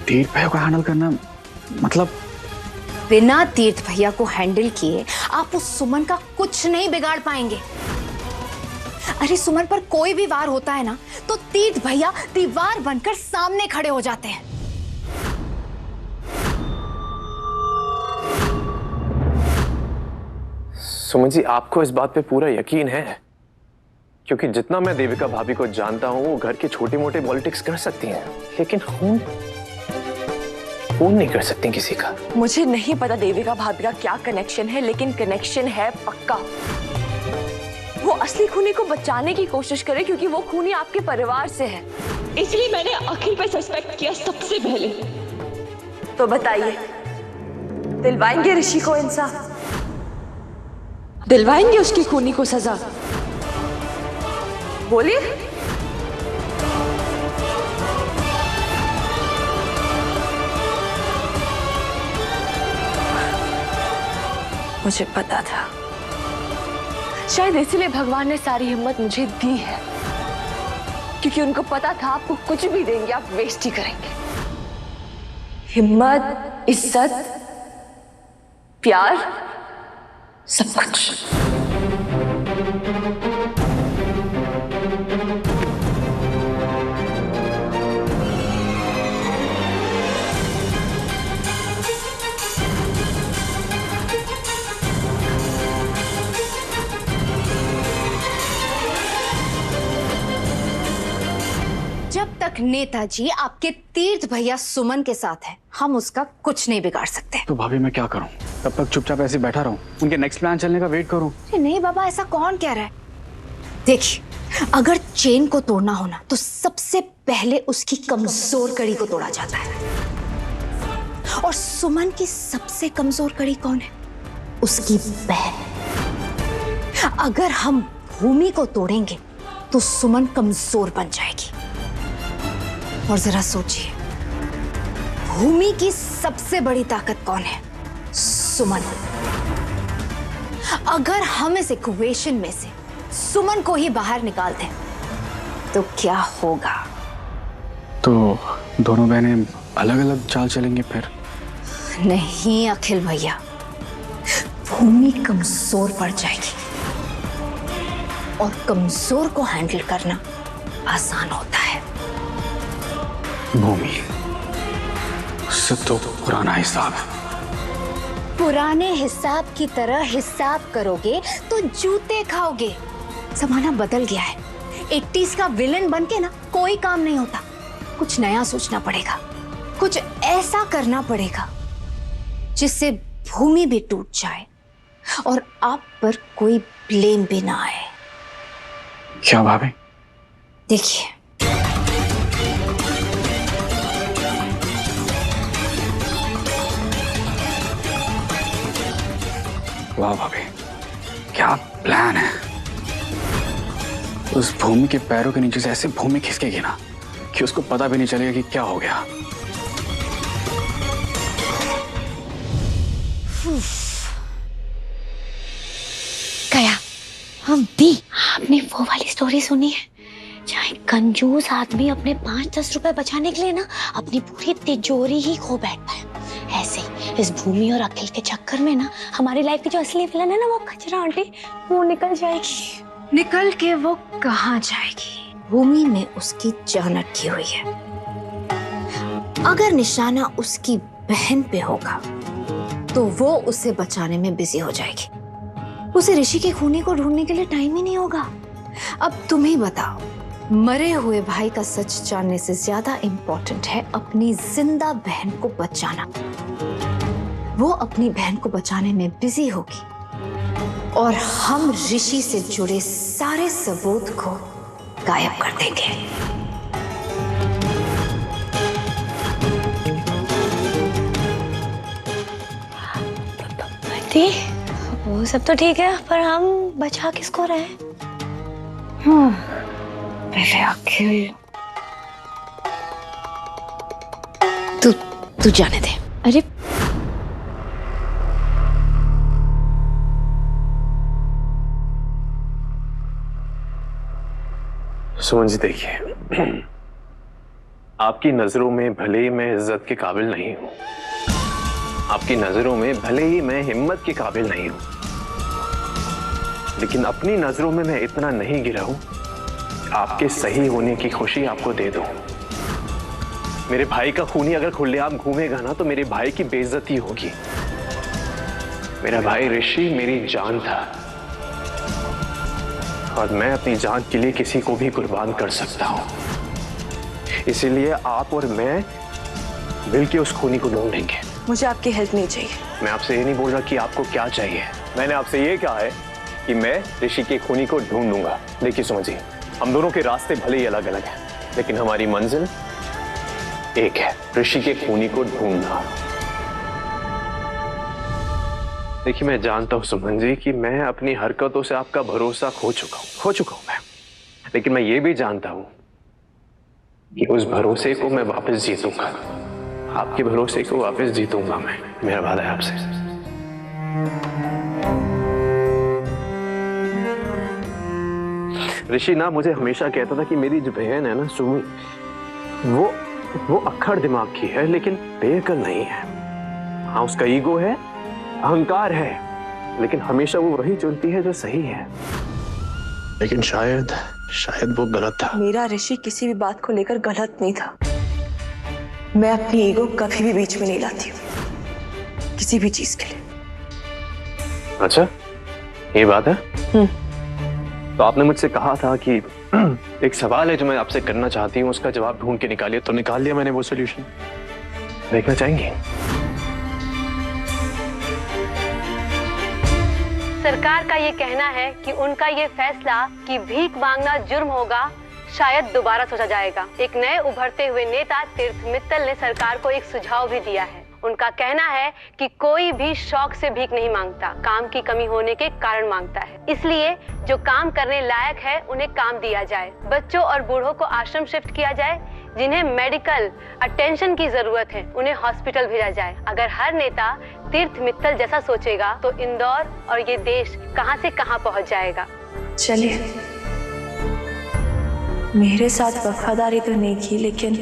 तीर्थ भैया को हैंडल करना मतलब? बिना तीर्थ भैया को हैंडल किए आप उस सुमन का कुछ नहीं बिगाड़ पाएंगे। अरे सुमन पर कोई भी वार होता है ना तो तीर्थ भैया दीवार बनकर सामने खड़े हो जाते हैं। सुमन जी, आपको इस बात पे पूरा यकीन है? क्योंकि जितना मैं देविका भाभी को जानता हूं, वो घर के छोटे मोटे पॉलिटिक्स कर सकती हैं, लेकिन खून नहीं कर सकती किसी का। मुझे नहीं पता देविका भाभी का क्या कनेक्शन है, लेकिन कनेक्शन है पक्का। वो असली खूनी को बचाने की कोशिश करे क्योंकि वो खूनी आपके परिवार से है। इसलिए मैंने अखिल पे सस्पेक्ट किया सबसे पहले। तो बताइए, दिलवाएंगे ऋषि को इंसाफ? दिलवाएंगे उसकी खूनी को सजा? बोलिए। मुझे पता था, शायद इसीलिए भगवान ने सारी हिम्मत मुझे दी है, क्योंकि उनको पता था आपको कुछ भी देंगे आप वेस्ट ही करेंगे। हिम्मत, इज्जत, प्यार, सब कुछ। जब तक नेताजी आपके तीर्थ भैया सुमन के साथ है, हम उसका कुछ नहीं बिगाड़ सकते। तो भाभी मैं क्या करूं? तब तक चुपचाप ऐसे बैठा रहूं, उनके नेक्स्ट प्लान चलने का वेट करूं? नहीं बाबा, ऐसा कौन कह रहा है? देखिए, अगर चेन को तोड़ना हो ना तो सबसे पहले उसकी कमजोर कड़ी को तोड़ा जाता है। और सुमन की सबसे कमजोर कड़ी कौन है? उसकी बहन। अगर हम भूमि को तोड़ेंगे तो सुमन कमजोर बन जाएगी। और जरा सोचिए, भूमि की सबसे बड़ी ताकत कौन है? सुमन। अगर हम इस इक्वेशन में से सुमन को ही बाहर निकाल दें तो क्या होगा? तो दोनों बहनें अलग अलग चाल चलेंगे फिर? नहीं अखिल भैया, भूमि कमजोर पड़ जाएगी और कमजोर को हैंडल करना आसान होता है। भूमि, उससे तो पुराना हिसाब है। पुराने हिसाब की तरह हिसाब करोगे तो जूते खाओगे। जमाना बदल गया है। 80s का विलन बन के ना कोई काम नहीं होता। कुछ नया सोचना पड़ेगा, कुछ ऐसा करना पड़ेगा जिससे भूमि भी टूट जाए और आप पर कोई ब्लेम भी ना आए। क्या भाभी? देखिए, वाह भाभी, क्या प्लान है। उस भूमि के पैरों के नीचे से ऐसे भूमि खिसकेगी ना कि उसको पता भी नहीं चलेगा कि क्या हो गया। गया हम भी। आपने वो वाली स्टोरी सुनी है जहाँ एक कंजूस आदमी अपने 5-10 रुपए बचाने के लिए ना अपनी पूरी तिजोरी ही खो बैठता है? ऐसे ही इस भूमि और अखिल के चक्कर में ना हमारी लाइफ की जो असली विलन है ना, वो खचरा आंटी, वो निकल जाएगी। निकल के वो कहाँ जाएगी? भूमि में उसकी जान अटकी हुई है। अगर निशाना उसकी बहन पे होगा तो वो उसे बचाने में बिजी हो जाएगी। उसे ऋषि के खूनी को ढूंढने के लिए टाइम ही नहीं होगा। अब तुम ही बताओ, मरे हुए भाई का सच जानने से ज्यादा इंपॉर्टेंट है अपनी जिंदा बहन को बचाना। वो अपनी बहन को बचाने में बिजी होगी और हम ऋषि से जुड़े सारे सबूत को गायब कर देंगे। वो सब तो ठीक है, पर हम बचा किसको रहे? पहले अखिल, तू जाने दे। अरे सुमन जी देखिए, आपकी नजरों में भले ही मैं इज्जत के काबिल नहीं हूं, आपकी नजरों में भले ही मैं हिम्मत के काबिल नहीं हूं, लेकिन अपनी नजरों में मैं इतना नहीं गिरा हूं कि आपके सही होने की खुशी आपको दे दूं। मेरे भाई का खूनी अगर खुलेआम घूमेगा ना तो मेरे भाई की बेइज्जती होगी। मेरा भाई ऋषि मेरी जान था और मैं अपनी जान के लिए किसी को भी कुर्बान कर सकता हूं। इसीलिए आप और मैं मिलके उस खूनी को ढूंढेंगे। मुझे आपकी हेल्प नहीं चाहिए। मैं आपसे ये नहीं बोल रहा कि आपको क्या चाहिए, मैंने आपसे ये कहा है कि मैं ऋषि के खूनी को ढूंढूंगा। देखिए सुमन जी, हम दोनों के रास्ते भले ही अलग अलग हैं, लेकिन हमारी मंजिल एक है, ऋषि के खूनी को ढूंढना। देखिए मैं जानता हूं सुमन जी कि मैं अपनी हरकतों से आपका भरोसा खो चुका हूं मैं, लेकिन मैं ये भी जानता हूं कि उस भरोसे को मैं वापस जीतूंगा। आपके भरोसे को वापस जीतूंगा मैं, मेरा वादा है आपसे। ऋषि ना मुझे हमेशा कहता था कि मेरी जो बहन है ना सुमी, वो अक्खड़ दिमाग की है लेकिन बेअक्ल नहीं है। हाँ उसका ईगो है, अहंकार है, लेकिन हमेशा वो वही चुनती है जो सही है। लेकिन शायद वो गलत था। मेरा ऋषि किसी भी बात को लेकर गलत नहीं था। मैं अपनी ईगो कभी भी बीच में नहीं लाती हूँ किसी भी चीज के लिए। अच्छा ये बात है। तो आपने मुझसे कहा था कि एक सवाल है जो मैं आपसे करना चाहती हूँ, उसका जवाब ढूंढ के निकालिए, तो निकाल लिया मैंने वो सॉल्यूशन। देखना चाहेंगे? सरकार का ये कहना है कि उनका ये फैसला कि भीख मांगना जुर्म होगा शायद दोबारा सोचा जाएगा। एक नए उभरते हुए नेता तीर्थ मित्तल ने सरकार को एक सुझाव भी दिया है। उनका कहना है कि कोई भी शौक से भीख नहीं मांगता, काम की कमी होने के कारण मांगता है। इसलिए जो काम करने लायक है उन्हें काम दिया जाए। बच्चों और बूढ़ों को आश्रम शिफ्ट किया जाए। जिन्हें मेडिकल अटेंशन की जरूरत है उन्हें हॉस्पिटल भेजा जाए। अगर हर नेता तीर्थ मित्तल जैसा सोचेगा तो इंदौर और ये देश कहां से कहां पहुंच जाएगा। चलिए, मेरे साथ वफादारी तो नहीं की, लेकिन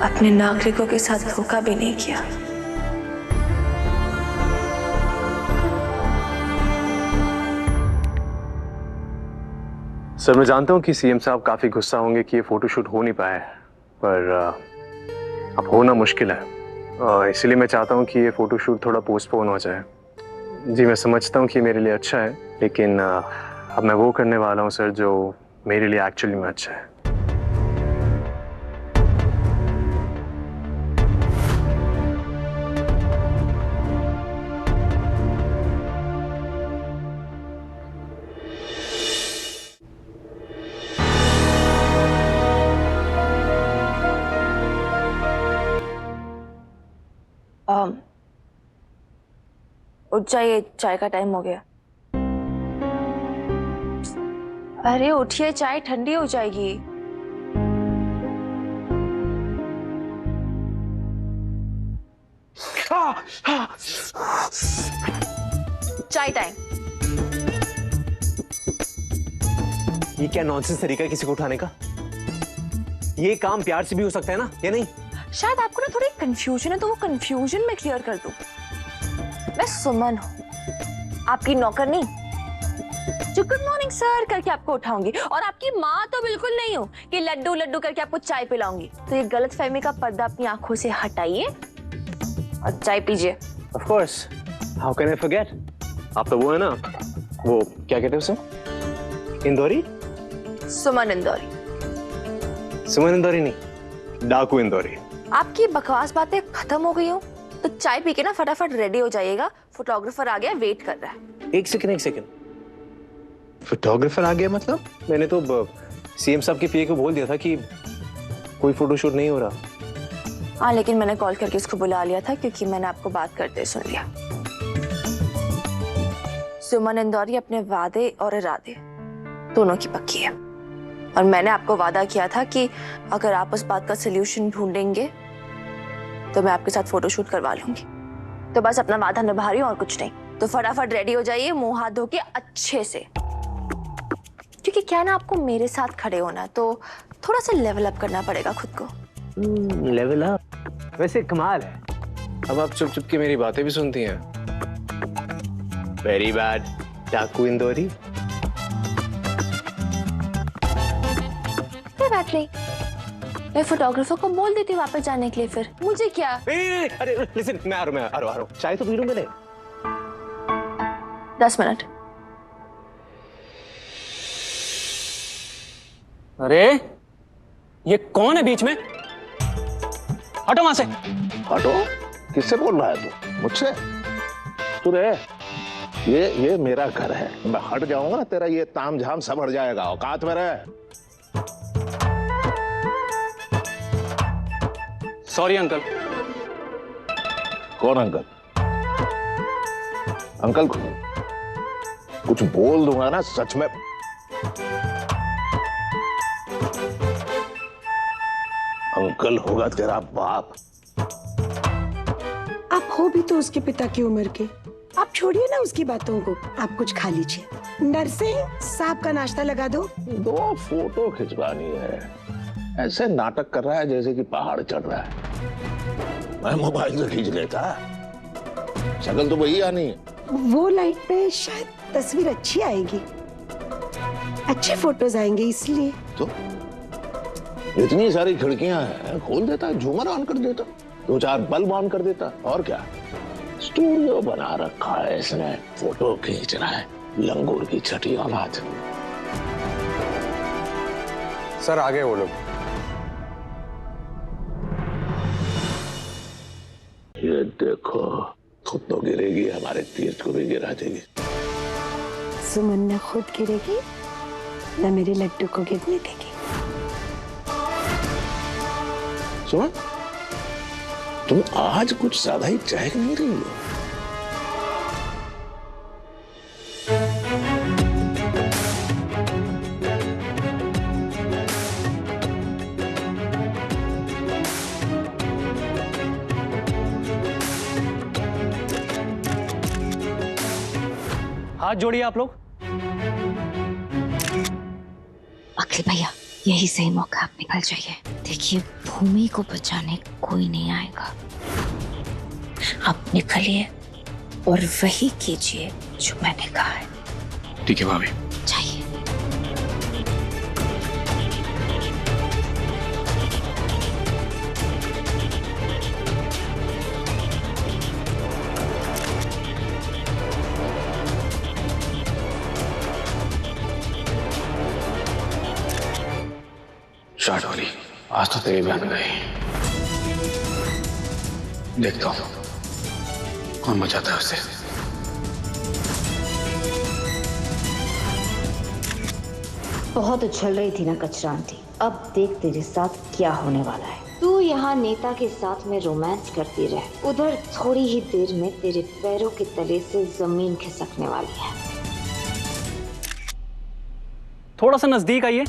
अपने नागरिकों के साथ धोखा भी नहीं किया। सर मैं जानता हूं कि सीएम साहब काफी गुस्सा होंगे कि ये फोटोशूट हो नहीं पाया है, पर अब होना मुश्किल है। इसलिए मैं चाहता हूं कि ये फोटोशूट थोड़ा पोस्टपोन हो जाए। जी मैं समझता हूं कि मेरे लिए अच्छा है, लेकिन अब मैं वो करने वाला हूं सर जो मेरे लिए एक्चुअली में अच्छा है। उठ जाइए, चाय का टाइम हो गया। अरे उठिए, चाय ठंडी हो जाएगी। चाय टाइम। ये क्या नॉनसेंस तरीका है किसी को उठाने का? ये काम प्यार से भी हो सकता है ना, या नहीं? शायद आपको ना थोड़ी कंफ्यूजन है, तो वो कंफ्यूजन में क्लियर कर दूं। मैं सुमन हूँ, आपकी नौकरनी, जो गुड मॉर्निंग सर करके आपको उठाऊंगी, और आपकी माँ तो बिल्कुल नहीं हूँ कि लड्डू लड्डू करके आपको चाय पिलाऊंगी। तो ये गलतफहमी का पर्दा अपनी आंखों से हटाइए और चाय पीजिए। Of course, how can I forget? आप तो वो है ना, वो क्या कहते हैं उसे? इंदौरी? सुमन इंदौरी। सुमन इंदौरी नहीं, डाकू इंदौरी। आपकी बकवास बातें खत्म हो गई हो तो चाय पी के ना फटाफट रेडी हो जाइएगा। फोटोग्राफर आ गया, वेट कर रहा है। एक सेकंड। फोटोग्राफर आ गया मतलब? मैंने तो सीएम साहब के पीए को बोल दिया था कि कोई फोटोशूट नहीं हो रहा। हाँ, लेकिन मैंने कॉल करके इसको बुला लिया था क्योंकि मैंने आपको बात करते सुन लिया। सुमन इंदौरी अपने वादे और इरादे दोनों की पक्की है, और मैंने आपको वादा किया था कि अगर आप उस बात का सलूशन ढूंढेंगे तो मैं आपके साथ फोटोशूट करवा लूंगी। तो बस अपना वादा निभा रही हूँ और कुछ नहीं। तो फटाफट रेडी हो जाइए, मुंह हाथ धो के अच्छे से, क्योंकि क्या ना आपको मेरे साथ खड़े होना, तो थोड़ा सा लेवल अप करना पड़ेगा खुद को। Level up? वैसे कमाल है, अब आप चुप चुप के मेरी बातें भी सुनती हैं। वेरी बैड डाकू इंदौरी। कोई बात नहीं, मैं फोटोग्राफर को बोल देती हूँ वापस जाने के लिए, फिर मुझे क्या। अरे लिसन, मैं आ रहा हूँ। चाय तो पी लूं मैंने। 10 मिनट। अरे ये कौन है बीच में? हटो वहां से। हटो? किससे बोल रहा है तू? मुझसे? तू रे, ये मेरा घर है, मैं हट जाऊंगा ना तेरा ये ताम झाम सब हट जाएगा। औकात में रहे। Sorry uncle. कौन अंकल? अंकल को कुछ बोल दूंगा ना सच में। अंकल होगा तेरा बाप। आप हो भी तो उसके पिता की उम्र के। आप छोड़िए ना उसकी बातों को, आप कुछ खा लीजिए। नरसिंह, साहब का नाश्ता लगा दो। 2 फोटो खिंचवानी है। ऐसे नाटक कर रहा है जैसे कि पहाड़ चढ़ रहा है। मैं मोबाइल से खींच लेता, शक्ल तो वही आनी है। वो लाइट पे शायद तस्वीर अच्छी आएगी, अच्छे फोटोज आएंगे इसलिए। तो इतनी सारी खिड़कियां हैं, खोल देता, झूमर ऑन कर देता, 2-4 बल्ब ऑन कर देता, और क्या। स्टूडियो बना रखा है इसने, फोटो खींच रहा है, लंगूर की छठी औलाद। सर आगे वो लोग। ये देखो, खुद तो गिरेगी, हमारे तीर्थ को भी गिरा देगी। सुमन न खुद गिरेगी न मेरे लड्डू को गिरने देगी। सुमन, तुम आज कुछ ज्यादा ही चहक नहीं रही हो। हाथ जोड़िए आप लोग। अखिल भैया, यही सही मौका, आप निकल जाइए। देखिए, भूमि को बचाने कोई नहीं आएगा। आप निकलिए और वही कीजिए जो मैंने कहा है। ठीक है भाभी। जाइए। स्टार्ट हो रही। आज तो तेरी बहन गई। देखता हूं कौन बचाता है उसे। बहुत उछल रही थी ना कचरांती, अब देख तेरे साथ क्या होने वाला है। तू यहाँ नेता के साथ में रोमांस करती रह, उधर थोड़ी ही देर में तेरे पैरों के तले से जमीन खिसकने वाली है। थोड़ा सा नजदीक आइए।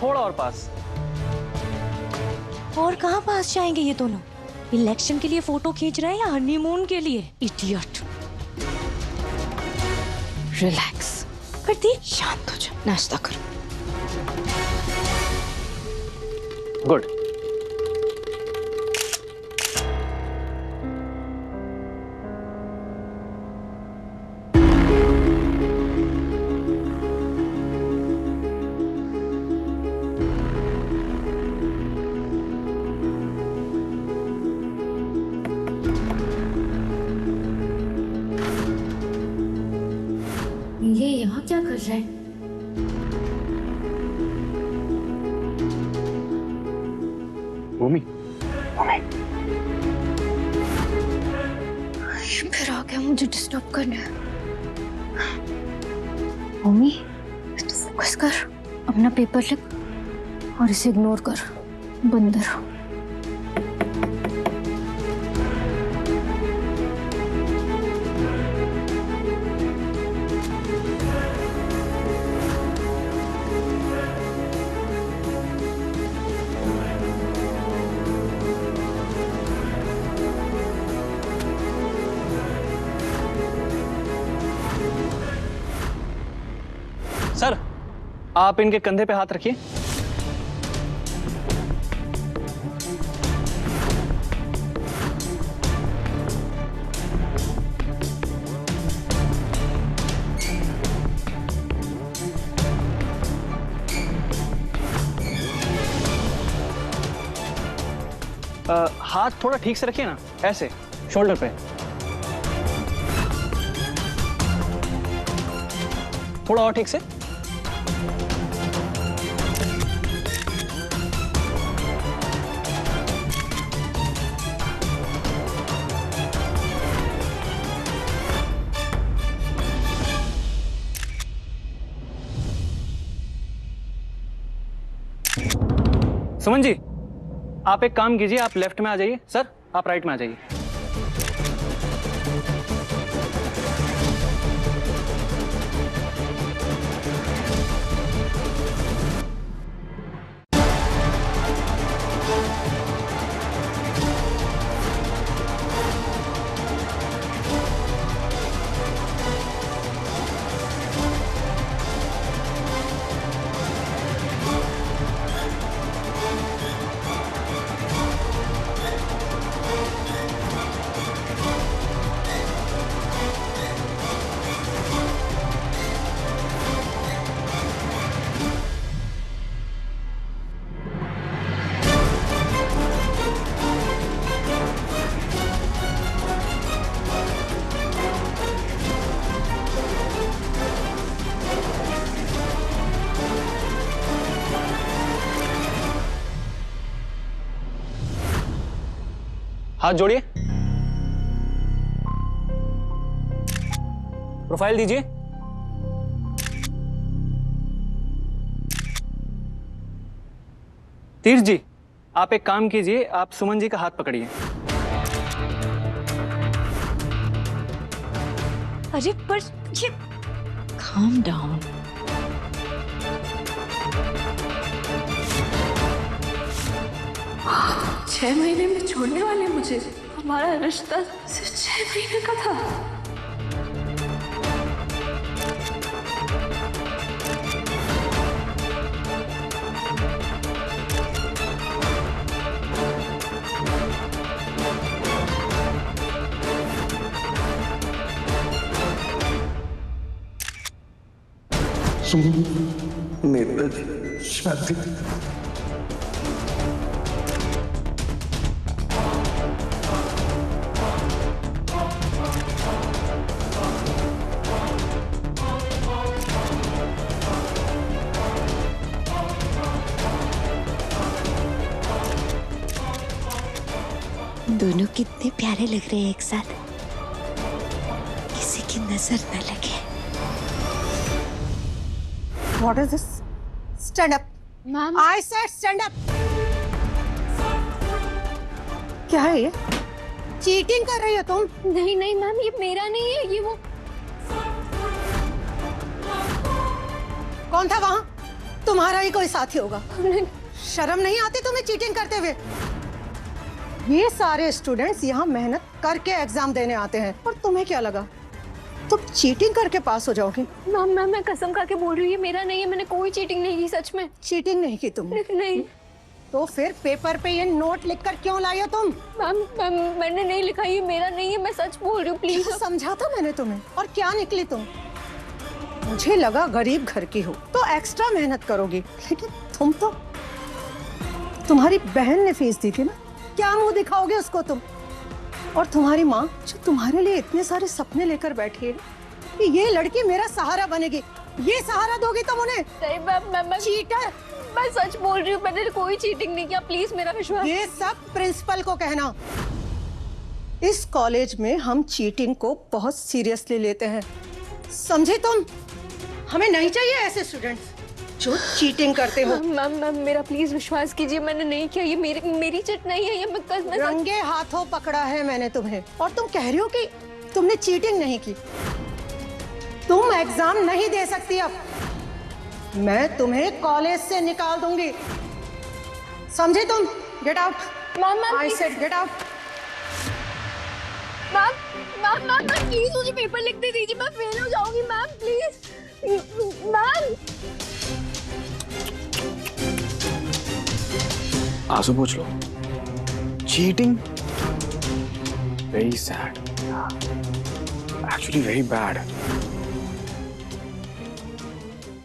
थोड़ा और पास। और कहाँ पास जाएंगे ये दोनों? इलेक्शन के लिए फोटो खींच रहे हैं या हनीमून के लिए? इडियट। रिलैक्स कर दी, शांत हो जा, नाश्ता कर। गुड। ये यहाँ क्या कर रहा है? भूमि, फिर आ गया मुझे डिस्टर्ब करने। मम्मी, तू फोकस कर, अपना पेपर लिख और इसे इग्नोर कर। बंदर। आप इनके कंधे पे हाथ रखिए। हाथ थोड़ा ठीक से रखिए ना, ऐसे शोल्डर पे। थोड़ा और ठीक से। सुमन जी, आप एक काम कीजिए, आप लेफ्ट में आ जाइए। सर, आप राइट में आ जाइए। हाथ जोड़िए, प्रोफाइल दीजिए। तीर्थ जी, आप एक काम कीजिए, आप सुमन जी का हाथ पकड़िए। अरे पर ये calm down। छह महीने में छोड़ने वाले मुझे? हमारा रिश्ता सिर्फ 6 महीने का था। मेरा शादी दोनों कितने प्यारे लग रहे हैं एक साथ, किसी की नजर न लगे। What is this? Stand up. Ma'am, I said stand up. क्या है ये? चीटिंग कर रही हो तुम? नहीं नहीं मैम, ये मेरा नहीं है, ये वो। कौन था वहाँ? तुम्हारा ही कोई साथी होगा। शर्म नहीं आती तुम्हें चीटिंग करते हुए? ये सारे स्टूडेंट्स यहाँ मेहनत करके एग्जाम देने आते हैं और तुम्हें क्या लगा तुम चीटिंग करके पास हो जाओगे? मैम मैं कसम खा के बोल रही हूँ, ये मेरा नहीं है, मैंने कोई चीटिंग नहीं की, सच में। चीटिंग नहीं की तुमने? नहीं। तो फिर पेपर पे ये नोट लिखकर क्यों लाई हो तुम? मैम मैंने नहीं लिखा, ये मेरा नहीं है, मैं सच बोल रही हूँ, प्लीज। समझा था मैंने तुम्हें, और क्या निकली तुम? मुझे लगा गरीब घर की हो तो एक्स्ट्रा मेहनत करोगी, लेकिन तुम तो, तुम्हारी बहन ने फीस दी थी ना, क्या मुंह दिखाओगे उसको तुम? और तुम्हारी माँ जो तुम्हारे लिए इतने सारे सपने लेकर बैठी है कि ये लड़की मेरा सहारा बनेगी, ये सहारा दोगी तुम उन्हें? नहीं मैम चीटर! मैं सच बोल रही हूँ, मैंने कोई चीटिंग नहीं किया, प्लीज मेरा विश्वास। ये सब प्रिंसिपल को कहना। इस कॉलेज में हम चीटिंग को बहुत सीरियसली लेते हैं, समझे तुम? हमें नहीं चाहिए ऐसे स्टूडेंट्स जो चीटिंग करते हो। मैम मेरा प्लीज विश्वास कीजिए, मैंने नहीं किया, ये मेरी चिट नहीं है, ये मैं रंगे हाथों पकड़ा है मैंने तुम्हें, और तुम कह रही हो कि तुमने चीटिंग नहीं की। तुम एग्जाम नहीं दे सकती अब, मैं तुम्हें कॉलेज से निकाल दूंगी, समझे तुम? Get out. Ma'am I said get out. Ma'am please मुझे पेपर लिखने दीजिए, मैं फेल हो जाऊंगी मैम, प्लीज मैम। आंसू पूछ लो। Cheating, very sad, actually very bad.